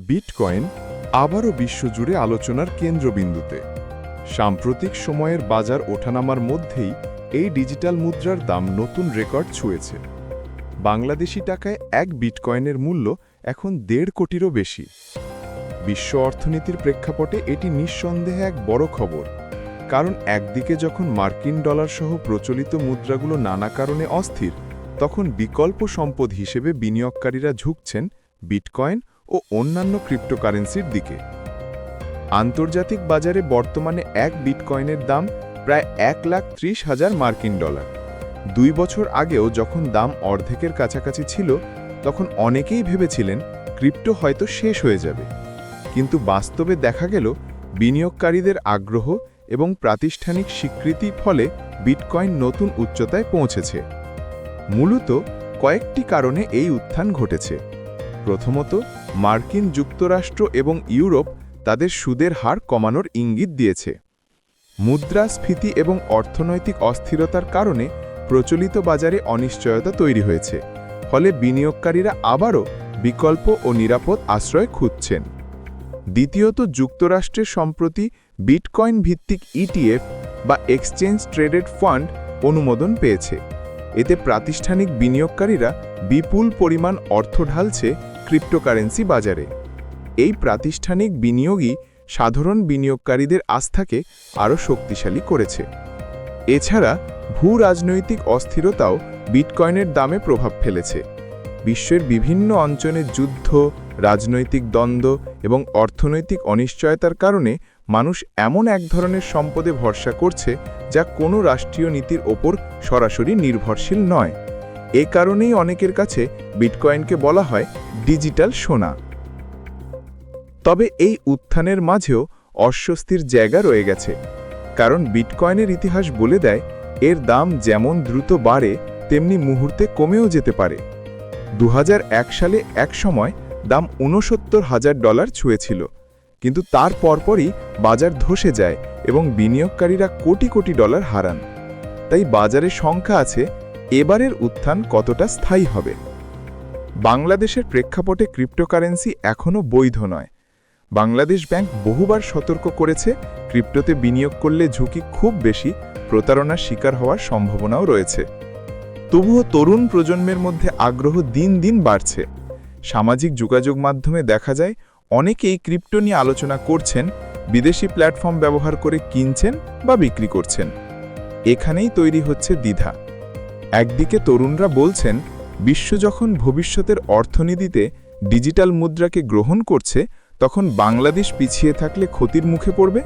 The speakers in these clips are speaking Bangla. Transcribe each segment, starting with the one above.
বিটকয়েন আবারও বিশ্বজুড়ে আলোচনার কেন্দ্রবিন্দুতে। সাম্প্রতিক সময়ের বাজার ওঠানামার মধ্যেই এই ডিজিটাল মুদ্রার দাম নতুন রেকর্ড ছুঁয়েছে। বাংলাদেশি টাকায় এক বিটকয়েনের মূল্য এখন ১.৫ কোটিরও বেশি। বিশ্ব অর্থনীতির প্রেক্ষাপটে এটি নিঃসন্দেহে এক বড় খবর, কারণ একদিকে যখন মার্কিন ডলার সহ প্রচলিত মুদ্রাগুলো নানা কারণে অস্থির, তখন বিকল্প সম্পদ হিসেবে বিনিয়োগকারীরা ঝুঁকছেন বিটকয়েন ও অন্যান্য ক্রিপ্টোকারেন্সির দিকে। আন্তর্জাতিক বাজারে বর্তমানে এক বিটকয়েনের দাম প্রায় $1,30,000 মার্কিন ডলার। ২ বছর আগেও যখন দাম অর্ধেকের কাছাকাছি ছিল, তখন অনেকেই ভেবেছিলেন ক্রিপ্টো হয়তো শেষ হয়ে যাবে। কিন্তু বাস্তবে দেখা গেল বিনিয়োগকারীদের আগ্রহ এবং প্রাতিষ্ঠানিক স্বীকৃতির ফলে বিটকয়েন নতুন উচ্চতায় পৌঁছেছে। মূলত কয়েকটি কারণে এই উত্থান ঘটেছে। প্রথমত, মার্কিন যুক্তরাষ্ট্র এবং ইউরোপ তাদের সুদের হার কমানোর ইঙ্গিত দিয়েছে। মুদ্রাস্ফীতি এবং অর্থনৈতিক অস্থিরতার কারণে প্রচলিত বাজারে অনিশ্চয়তা তৈরি হয়েছে, ফলে বিনিয়োগকারীরা আবারও বিকল্প ও নিরাপদ আশ্রয় খুঁজছেন। দ্বিতীয়ত, যুক্তরাষ্ট্রের সম্প্রতি বিটকয়েন ভিত্তিক ইটিএফ বা এক্সচেঞ্জ ট্রেডেড ফান্ড অনুমোদন পেয়েছে। এতে প্রাতিষ্ঠানিক বিনিয়োগকারীরা বিপুল পরিমাণ অর্থ ঢালছে ক্রিপ্টোকারেন্সি বাজারে। এই প্রাতিষ্ঠানিক বিনিয়োগই সাধারণ বিনিয়োগকারীদের আস্থাকে আরও শক্তিশালী করেছে। এছাড়া ভূ-রাজনৈতিক অস্থিরতাও বিটকয়েনের দামে প্রভাব ফেলেছে। বিশ্বের বিভিন্ন অঞ্চলে যুদ্ধ, রাজনৈতিক দ্বন্দ্ব এবং অর্থনৈতিক অনিশ্চয়তার কারণে মানুষ এমন এক ধরনের সম্পদে ভরসা করছে যা কোনো রাষ্ট্রীয় নীতির ওপর সরাসরি নির্ভরশীল নয়। এ কারণেই অনেকের কাছে বিটকয়েনকে বলা হয় ডিজিটাল সোনা। তবে এই উত্থানের মাঝেও অস্বস্তির জায়গা রয়ে গেছে, কারণ বিটকয়েনের ইতিহাস বলে দেয় এর দাম যেমন দ্রুত বাড়ে তেমনি মুহূর্তে কমেও যেতে পারে। ২০০১ সালে এক সময় দাম $৬৯,০০০ ছুঁয়েছিল, কিন্তু তার পরপরই বাজার ধসে যায় এবং বিনিয়োগকারীরা কোটি কোটি ডলার হারান। তাই বাজারে শঙ্কা আছে এবারের উত্থান কতটা স্থায়ী হবে। বাংলাদেশের প্রেক্ষাপটে ক্রিপ্টোকারেন্সি এখনও বৈধ নয়। বাংলাদেশ ব্যাংক বহুবার সতর্ক করেছে ক্রিপ্টোতে বিনিয়োগ করলে ঝুঁকি খুব বেশি, প্রতারণার শিকার হওয়ার সম্ভাবনাও রয়েছে। তবুও তরুণ প্রজন্মের মধ্যে আগ্রহ দিন দিন বাড়ছে। সামাজিক যোগাযোগ মাধ্যমে দেখা যায় অনেকেই ক্রিপ্টো নিয়ে আলোচনা করছেন, বিদেশি প্ল্যাটফর্ম ব্যবহার করে কিনছেন বা বিক্রি করছেন। এখানেই তৈরি হচ্ছে দ্বিধা। একদিকে তরুণরা বলছেন বিশ্ব যখন ভবিষ্যতের অর্থনীতিতে ডিজিটাল মুদ্রাকে গ্রহণ করছে, তখন বাংলাদেশ পিছিয়ে থাকলে ক্ষতির মুখে পড়বে।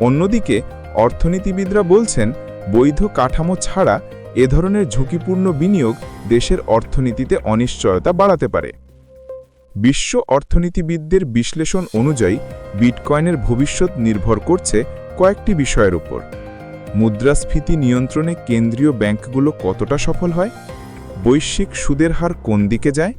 অন্যদিকে অর্থনীতিবিদরা বলছেন বৈধ কাঠামো ছাড়া এ ধরনের ঝুঁকিপূর্ণ বিনিয়োগ দেশের অর্থনীতিতে অনিশ্চয়তা বাড়াতে পারে। বিশ্ব অর্থনীতিবিদদের বিশ্লেষণ অনুযায়ী বিটকয়েনের ভবিষ্যৎ নির্ভর করছে কয়েকটি বিষয়ের উপর। মুদ্রাস্ফীতি নিয়ন্ত্রণে কেন্দ্রীয় ব্যাংকগুলো কতটা সফল হয়, বৈশ্বিক সুদের হার কোন দিকে যায়,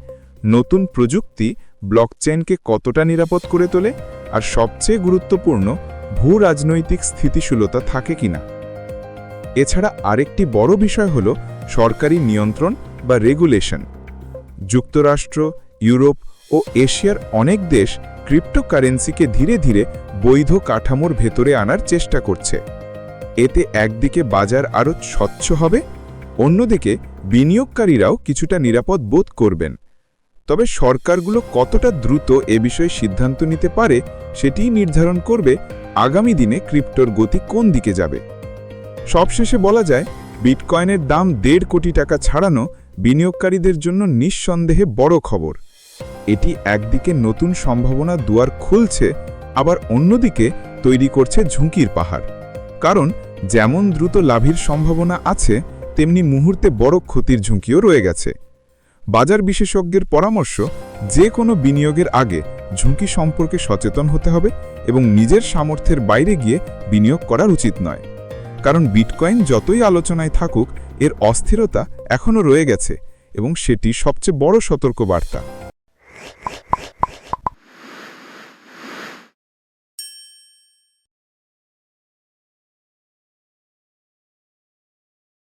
নতুন প্রযুক্তি ব্লকচেইনকে কতটা নিরাপদ করে তোলে, আর সবচেয়ে গুরুত্বপূর্ণ ভূ-রাজনৈতিক স্থিতিশীলতা থাকে কিনা। এছাড়া আরেকটি বড় বিষয় হল সরকারি নিয়ন্ত্রণ বা রেগুলেশন। যুক্তরাষ্ট্র, ইউরোপ ও এশিয়ার অনেক দেশ ক্রিপ্টোকারেন্সিকে ধীরে ধীরে বৈধ কাঠামোর ভেতরে আনার চেষ্টা করছে। এতে একদিকে বাজার আরও স্বচ্ছ হবে, অন্যদিকে বিনিয়োগকারীরাও কিছুটা নিরাপদ বোধ করবেন। তবে সরকারগুলো কতটা দ্রুত এ বিষয়ে সিদ্ধান্ত নিতে পারে সেটিই নির্ধারণ করবে আগামী দিনে ক্রিপ্টোর গতি কোন দিকে যাবে। সবশেষে বলা যায় বিটকয়েনের দাম ১.৫ কোটি টাকা ছাড়ানো বিনিয়োগকারীদের জন্য নিঃসন্দেহে বড় খবর। এটি একদিকে নতুন সম্ভাবনা দুয়ার খুলছে, আবার অন্যদিকে তৈরি করছে ঝুঁকির পাহাড়। কারণ যেমন দ্রুত লাভের সম্ভাবনা আছে, তেমনি মুহূর্তে বড় ক্ষতির ঝুঁকিও রয়ে গেছে। বাজার বিশেষজ্ঞের পরামর্শ, যে কোনো বিনিয়োগের আগে ঝুঁকি সম্পর্কে সচেতন হতে হবে এবং নিজের সামর্থ্যের বাইরে গিয়ে বিনিয়োগ করার উচিত নয়। কারণ বিটকয়েন যতই আলোচনায় থাকুক, এর অস্থিরতা এখনও রয়ে গেছে এবং সেটি সবচেয়ে বড় সতর্কবার্তা।